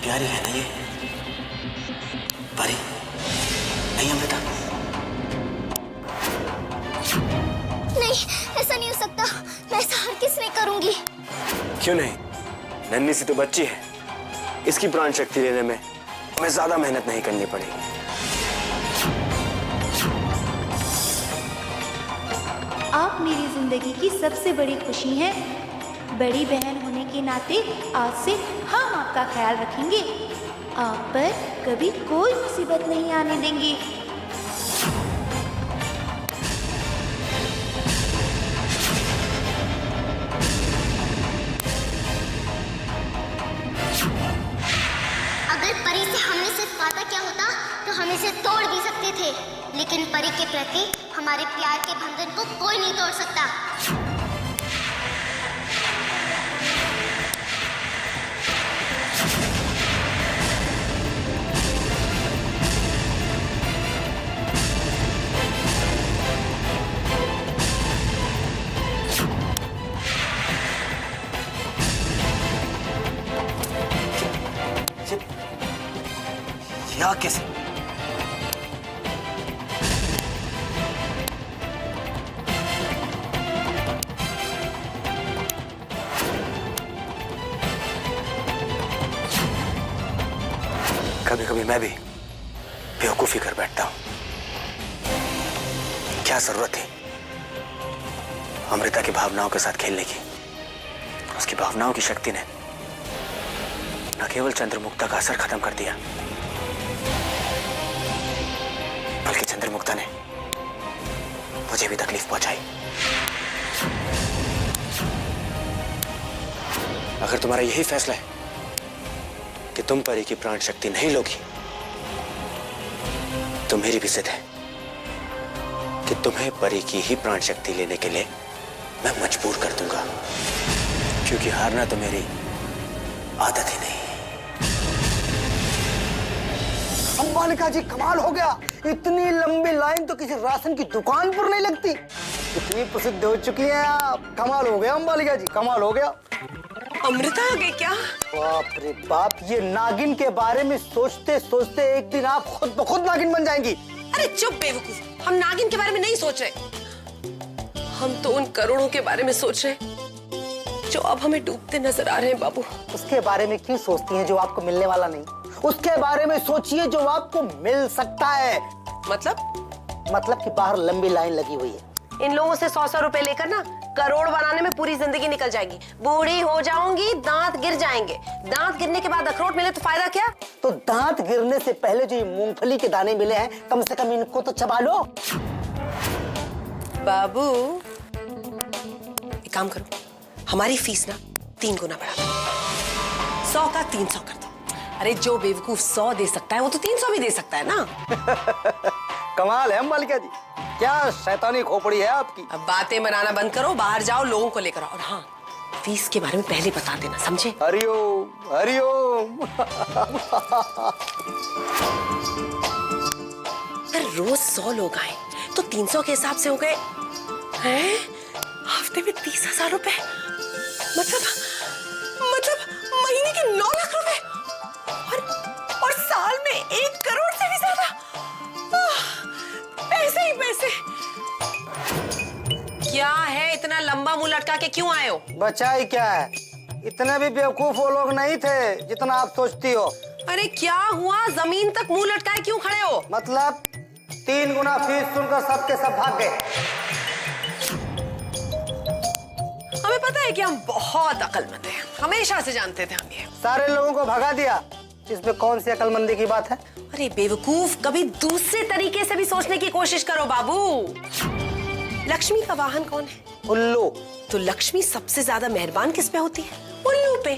प्यारी है ना ये परी, नहीं अमृता? नहीं, ऐसा नहीं हो सकता। मैं ऐसा हर किस नहीं करूंगी। क्यों नहीं? नन्ही सी तो बच्ची है, इसकी प्राण शक्ति लेने में हमें ज्यादा मेहनत नहीं करनी पड़ेगी। आप मेरी जिंदगी की सबसे बड़ी खुशी हैं। बड़ी बहन होने के नाते आज से हम आपका ख्याल रखेंगे। आप पर कभी कोई मुसीबत नहीं आने देंगे। अगर परी से हमने सिर्फ वादा किया होता तो हम इसे तोड़ भी सकते थे, लेकिन परी के प्रति हमारे प्यार के बंधन को कोई नहीं तोड़ सकता। या कैसे? कभी कभी मैं भी बेवकूफी कर बैठता हूं। क्या जरूरत थी अमृता की भावनाओं के साथ खेलने की? उसकी भावनाओं की शक्ति ने न केवल चंद्रमुक्ता का असर खत्म कर दिया, बल्कि चंद्रमुक्ता ने मुझे भी तकलीफ पहुंचाई। अगर तुम्हारा यही फैसला है कि तुम परी की प्राण शक्ति नहीं लोगी, तो मेरी भी जिद है कि तुम्हें परी की ही प्राण शक्ति लेने के लिए मैं मजबूर कर दूंगा, क्योंकि हारना तो मेरी आदत ही नहीं। अंबालिका जी कमाल हो गया, इतनी लंबी लाइन तो किसी राशन की दुकान पर नहीं लगती। इतनी प्रसिद्ध हो चुकी हैं आप, कमाल हो गया अंबालिका जी, कमाल हो गया। अमृता आ गई क्या? बाप रे बाप, ये नागिन के बारे में सोचते सोचते एक दिन आप खुद ब खुद नागिन बन जाएंगी। अरे चुप बेवकूफ, हम नागिन के बारे में नहीं सोच रहे। हम तो उन करोड़ों के बारे में सोच रहे जो अब हमें डूबते नजर आ रहे हैं बाबू। उसके बारे में क्यों सोचती हैं जो आपको मिलने वाला नहीं? उसके बारे में सोचिए जो आपको मिल सकता है। मतलब कि बाहर लंबी लाइन लगी हुई है। इन लोगों से 100-100 रुपए लेकर ना करोड़ बनाने में पूरी जिंदगी निकल जाएगी। बूढ़ी हो जाऊंगी, दांत गिर जाएंगे। दांत गिरने के बाद अखरोट मिले तो फायदा क्या? तो दांत गिरने से पहले जो ये मूंगफली के दाने मिले हैं, कम से कम इनको तो चबा लो। बाबू एक काम करो, हमारी फीस ना 3 गुना बढ़ा दो। 100 का 300 कर दो। अरे जो बेवकूफ 100 दे सकता है वो तो 300 भी दे सकता है ना। कमाल है अंबालिका जी, क्या शैतानी खोपड़ी है आपकी। अब बातें बनाना बंद करो, बाहर जाओ, लोगों को लेकर आओ। और हाँ, फीस के बारे में पहले बता देना, समझे? हरिओम हरिओम। अगर रोज 100 लोग आए तो 300 के हिसाब से हो गए हैं हफ्ते में 30,000 रुपए। मतलब महीने के 9 लाख रुपए और साल में 1 करोड़ से भी ज्यादा। पैसे ही पैसे। क्या है, इतना लंबा मुंह लटका के क्यों आए हो? बचा ही क्या है, इतने भी बेवकूफ वो लोग नहीं थे जितना आप सोचती हो। अरे क्या हुआ, जमीन तक मुंह लटकाए क्यों खड़े हो? मतलब 3 गुना फीस सुनकर सबके सब भाग गए। हमें पता है कि हम बहुत अक्लमंद हैं, हमेशा से जानते थे हम ये। सारे लोगों को भगा दिया, इसमें कौन सी अक्लमंदी की बात है? अरे बेवकूफ, कभी दूसरे तरीके से भी सोचने की कोशिश करो बाबू। लक्ष्मी का वाहन कौन है? उल्लू। तो लक्ष्मी सबसे ज्यादा मेहरबान किस पे होती है? उल्लू पे।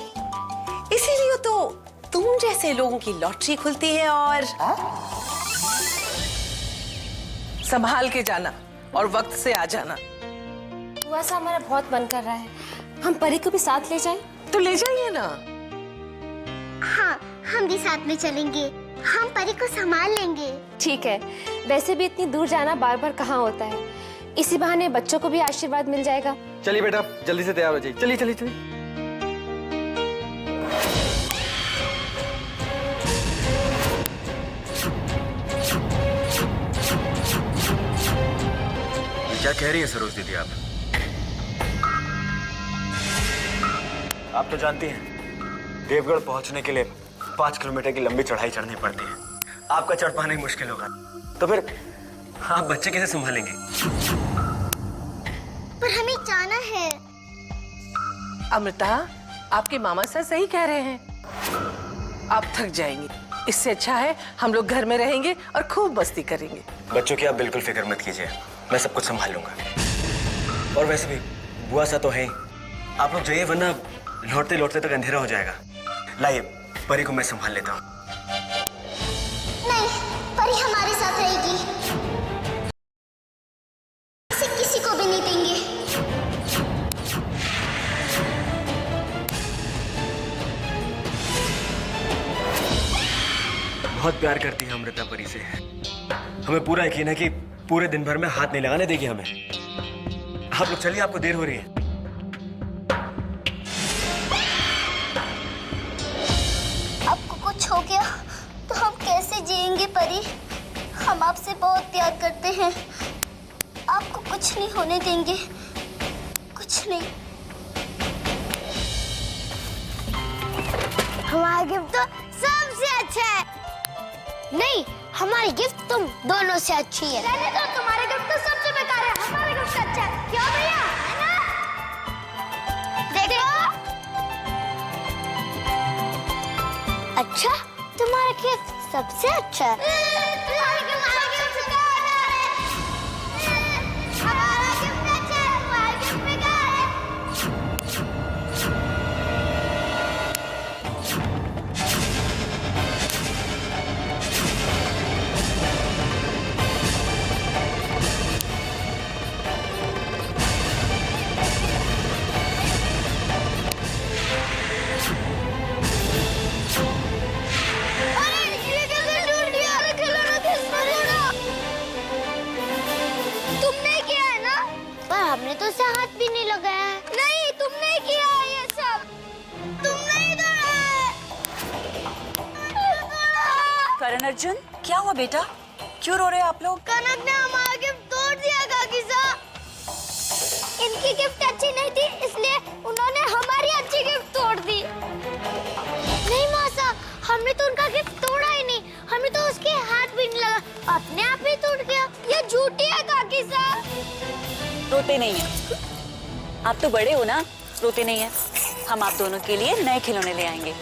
इसीलिए तो तुम जैसे लोगों की लॉटरी खुलती है। और संभाल के जाना और वक्त से आ जाना। बुआ साहब, हमारा बहुत मन कर रहा है, हम परी को भी साथ ले जाएं? तो ले जाइए ना। हाँ, हम भी साथ में चलेंगे, हम परी को संभाल लेंगे। ठीक है, वैसे भी इतनी दूर जाना बार बार कहाँ होता है, इसी बहाने बच्चों को भी आशीर्वाद मिल जाएगा। चलिए बेटा, जल्दी से तैयार हो जाइए। चलिए चलिए चलिए। क्या कह रही है सरोज दीदी आप? आप तो जानती हैं देवगढ़ पहुंचने के लिए 5 किलोमीटर की लंबी चढ़ाई चढ़नी पड़ती है। आपका चढ़ पाना ही मुश्किल होगा, तो फिर आप बच्चे कैसे संभालेंगे? पर हमें जाना है। अमृता, आपके मामा सर सही कह रहे हैं। आप थक जाएंगे, इससे अच्छा है हम लोग घर में रहेंगे और खूब मस्ती करेंगे। बच्चों की आप बिल्कुल फिक्र मत कीजिए, मैं सब कुछ संभाल लूंगा। और वैसे भी बुआ सा तो है ही, आप लोग जाइए वरना लौटते लौटते तक अंधेरा हो जाएगा। लाइए परी को मैं संभाल लेता हूँ। नहीं, परी हमारे साथ रहेगी। इसे किसी को भी नहीं देंगे। बहुत प्यार करती है अमृता परी से। हमें पूरा यकीन है कि पूरे दिन भर में हाथ नहीं लगाने देगी हमें। आप लोग चलिए, आपको देर हो रही है। आपको कुछ हो गया तो हम कैसे जिएंगे परी? हम आपसे बहुत प्यार करते हैं। आपको कुछ नहीं होने देंगे, कुछ नहीं। हमारा गिफ्ट तो सबसे अच्छा है। नहीं, हमारी गिफ्ट तुम दोनो3 से अच्छी है। रहने दो, तुम्हारे गिफ्ट तो सबसे बेकार है, हमारा गिफ्ट अच्छा है। क्यों भैया? है ना? देखो। अच्छा, तुम्हारा गिफ्ट सबसे अच्छा है। तुम्हारा गिफ्ट बेकार है। हमारा गिफ्ट अच्छा है, तुम्हारा गिफ्ट बेकार है। हमने तो उसे हाथ भी नहीं लगाया है। नहीं, तुमने किया है ये सब। तुमने ही तोड़ा है। करण अर्जुन, क्या हुआ बेटा? क्यों रो रहे हैं आप लोग? कनक ने हमारा गिफ्ट तोड़ दिया काकी साहब। इनकी गिफ्ट अच्छी नहीं थी, इसलिए उन्होंने हमारी अच्छी गिफ्ट तोड़ दी। नहीं मौसा, हमने तो उनका गिफ्ट तोड़ा ही नहीं, हमें तो उसके हाथ भी नहीं लगा, अपने आप ही टूट गया। ये झूठी है काकी साहब। रोते नहीं है, आप तो बड़े हो ना, रोते नहीं है। हम आप दोनों के लिए नए खिलौने ले आएंगे।